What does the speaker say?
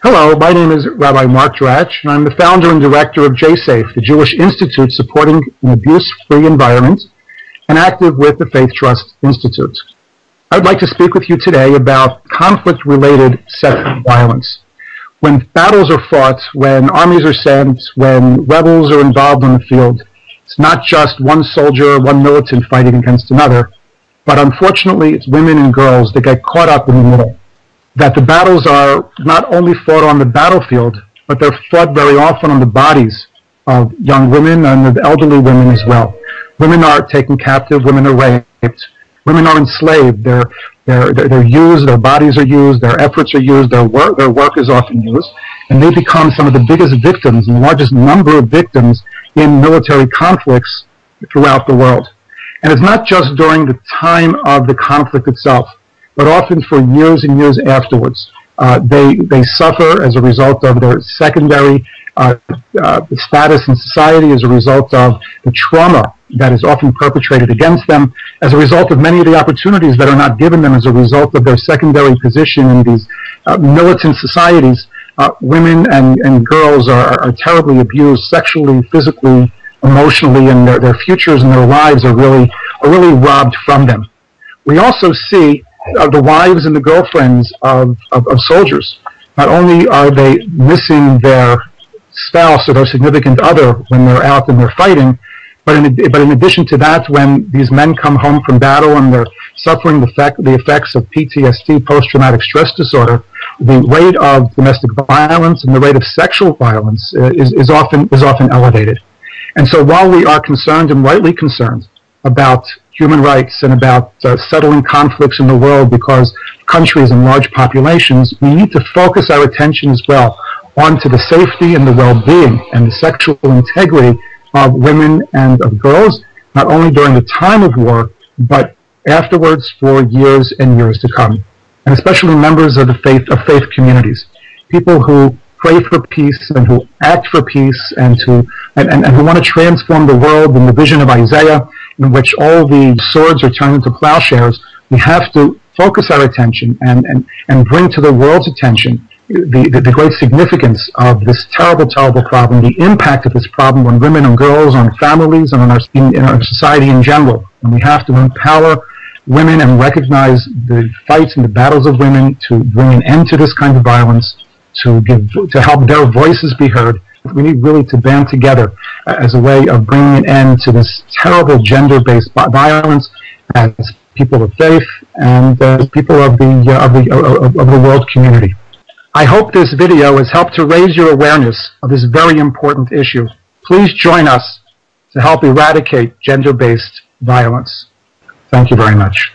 Hello, my name is Rabbi Dratch, and I'm the founder and director of JSAFE, the Jewish Institute supporting an abuse-free environment, and active with the FaithTrust Institute. I would like to speak with you today about conflict-related sexual violence. When battles are fought, when armies are sent, when rebels are involved on the field, it's not just one soldier, one militant fighting against another, but unfortunately it's women and girls that get caught up in the middle. That the battles are not only fought on the battlefield, but they're fought very often on the bodies of young women and of elderly women as well. Women are taken captive, women are raped, women are enslaved, they're used, their bodies are used, their efforts are used, their work is often used, and they become some of the biggest victims and the largest number of victims in military conflicts throughout the world. And it's not just during the time of the conflict itself, but often for years and years afterwards. They suffer as a result of their secondary status in society, as a result of the trauma that is often perpetrated against them, as a result of many of the opportunities that are not given them as a result of their secondary position in these militant societies. Women and girls are terribly abused sexually, physically, emotionally, and their futures and their lives are really robbed from them. We also see the wives and the girlfriends of soldiers. Not only are they missing their spouse or their significant other when they're out and they're fighting, but in addition to that, when these men come home from battle and they're suffering the effects of PTSD, post-traumatic stress disorder, the rate of domestic violence and the rate of sexual violence is often elevated. And so while we are concerned, and rightly concerned, about human rights and about settling conflicts in the world because countries and large populations, we need to focus our attention as well onto the safety and the well-being and the sexual integrity of women and of girls, not only during the time of war, but afterwards for years and years to come. And especially members of the faith communities, people who pray for peace and who act for peace and who want to transform the world in the vision of Isaiah, in which all the swords are turned into plowshares. We have to focus our attention and bring to the world's attention the great significance of this terrible, terrible problem, the impact of this problem on women and girls, on families, and on in our society in general. And we have to empower women and recognize the fights and the battles of women to bring an end to this kind of violence, to help their voices be heard. We need really to band together as a way of bringing an end to this terrible gender-based violence as people of faith and as people of the world community. I hope this video has helped to raise your awareness of this very important issue. Please join us to help eradicate gender-based violence. Thank you very much.